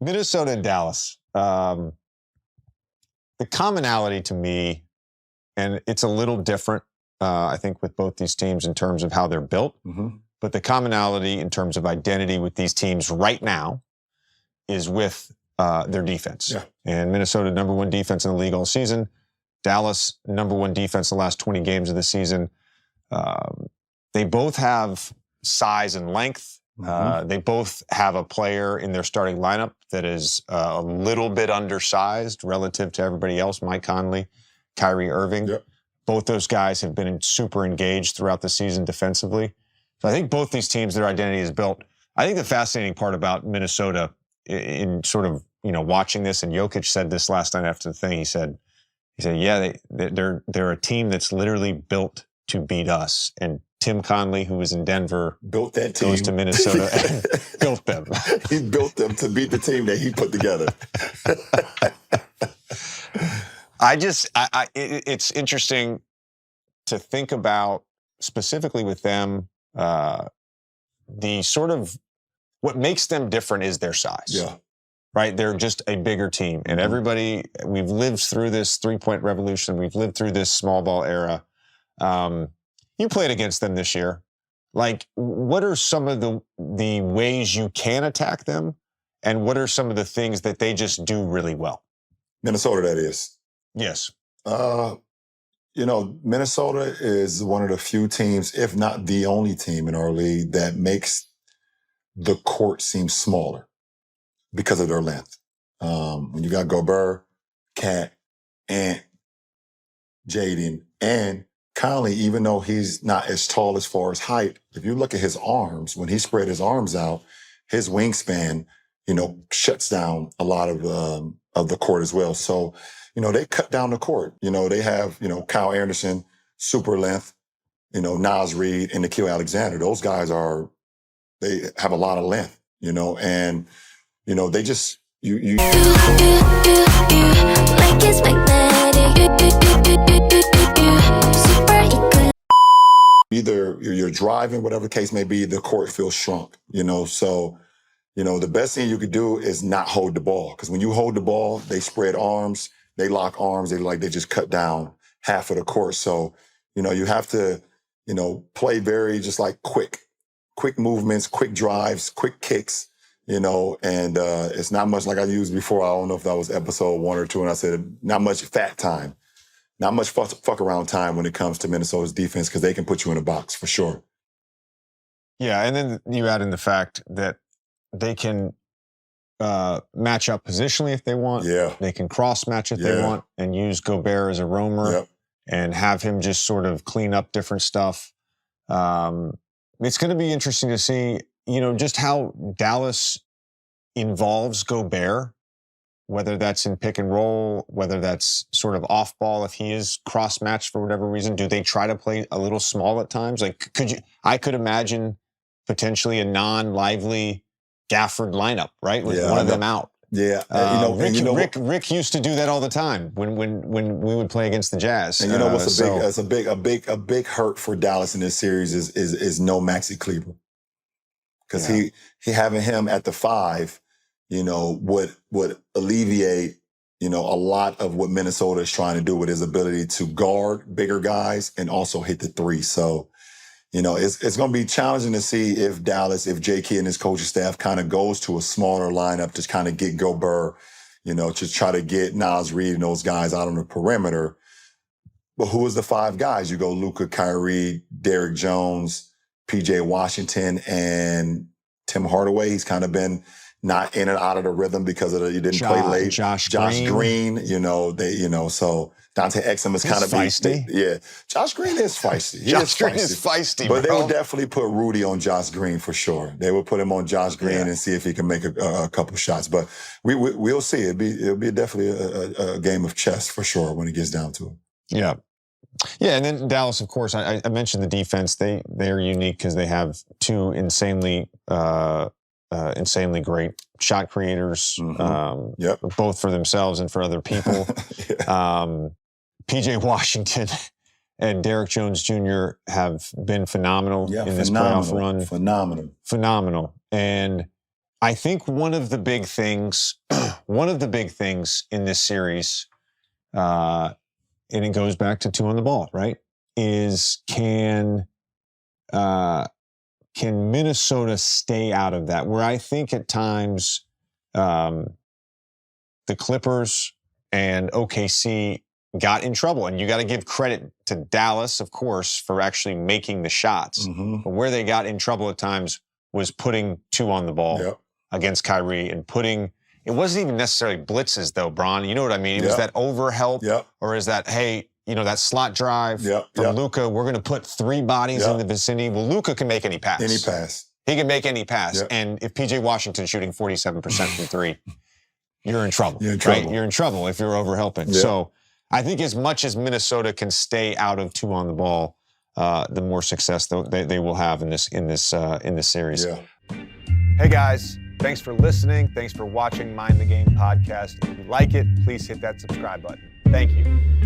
Minnesota and Dallas. The commonality to me, and it's a little different, I think, with both these teams in terms of how they're built, but the commonality in terms of identity with these teams right now is with their defense. Yeah. And Minnesota, number one defense in the league all season. Dallas, number one defense the last 20 games of the season. They both have size and length. They both have a player in their starting lineup that is a little bit undersized relative to everybody else, Mike Conley, Kyrie Irving. Yep. Both those guys have been super engaged throughout the season defensively. So I think both these teams, their identity is built. I think the fascinating part about Minnesota in sort of, watching this, and Jokic said this last night after the thing, he said, yeah, they're a team that's literally built to beat us. And Tim Conley, who was in Denver, built that team, goes to Minnesota and built them. He built them to beat the team that he put together. It's interesting to think about specifically with them, the sort of what makes them different is their size. Yeah. Right? They're just a bigger team. And everybody, we've lived through this three-point revolution. We've lived through this small ball era. You played against them this year. Like, what are some of the ways you can attack them? And what are some of the things that they just do really well? Minnesota, that is. Yes. Minnesota is one of the few teams, if not the only team in our league, that makes the court seem smaller because of their length. When you got Gobert, Cat, Ant, Jaden, and Conley, even though he's not as tall as far as height, if you look at his arms, when he spread his arms out, his wingspan, shuts down a lot of the court as well. So, they cut down the court. They have, Kyle Anderson, super length, Nas Reed, and Nikhil Alexander. Those guys they have a lot of length, and, they just, like it's magnetic. Either you're driving, whatever the case may be, the court feels shrunk, So, the best thing you could do is not hold the ball. Because when you hold the ball, they spread arms, they lock arms, they just cut down half of the court. So, you have to, play very just like quick movements, quick drives, quick kicks, and it's not much like I used before. I don't know if that was episode 1 or 2, and I said not much fat time. Not much fuck around time when it comes to Minnesota's defense because they can put you in a box for sure. Yeah, and then you add in the fact that they can match up positionally if they want. Yeah. They can cross-match if they want and use Gobert as a roamer and have him just sort of clean up different stuff. It's going to be interesting to see, just how Dallas involves Gobert, whether that's in pick and roll, whether that's sort of off ball, if he is cross-matched for whatever reason. Do they try to play a little small at times? Like, I could imagine potentially a non-lively Gafford lineup, right? With one of them out. Yeah. Rick used to do that all the time when we would play against the Jazz. And what's a big hurt for Dallas in this series is no Maxi Kleber. Because he having him at the 5, would alleviate, a lot of what Minnesota is trying to do with his ability to guard bigger guys and also hit the 3. So, it's going to be challenging to see if Dallas, if J.K. and his coaching staff kind of goes to a smaller lineup to kind of get Gobert, to try to get Nas Reed and those guys out on the perimeter. But who is the 5 guys? You go Luka, Kyrie, Derrick Jones, P.J. Washington, and Tim Hardaway. He's kind of been not in and out of the rhythm because of you didn't play late. Josh Green, so Dante Exum is kind of feisty. Josh Green is feisty. Josh Green is feisty, but they will definitely put Rudy on Josh Green for sure. They will put him on Josh Green and see if he can make a couple shots. But we'll see. It'll be definitely a game of chess for sure when it gets down to it. Yeah. Yeah, and then Dallas, of course, I mentioned the defense. They're unique because they have 2 insanely great shot creators, both for themselves and for other people. P.J. Washington and Derrick Jones Jr. have been phenomenal in this playoff run. Phenomenal. And I think one of the big things in this series, and it goes back to 2 on the ball, right? Is can Minnesota stay out of that? Where I think at times the Clippers and OKC got in trouble, and you got to give credit to Dallas, of course, for actually making the shots. Mm-hmm. But where they got in trouble at times was putting 2 on the ball against Kyrie and putting. It wasn't even necessarily blitzes, though, Bron. You know what I mean? It was that overhelp, or is that, hey, you know, that slot drive from Luka, we're going to put 3 bodies in the vicinity. Well, Luka can make any pass. Any pass. He can make any pass. And if P.J. Washington's shooting 47% from 3, you're in trouble. You're in trouble. Right? You're in trouble if you're overhelping. So I think as much as Minnesota can stay out of 2 on the ball, the more success they will have in this series. Yeah. Hey, guys. Thanks for listening. Thanks for watching Mind the Game podcast. If you like it, please hit that subscribe button. Thank you.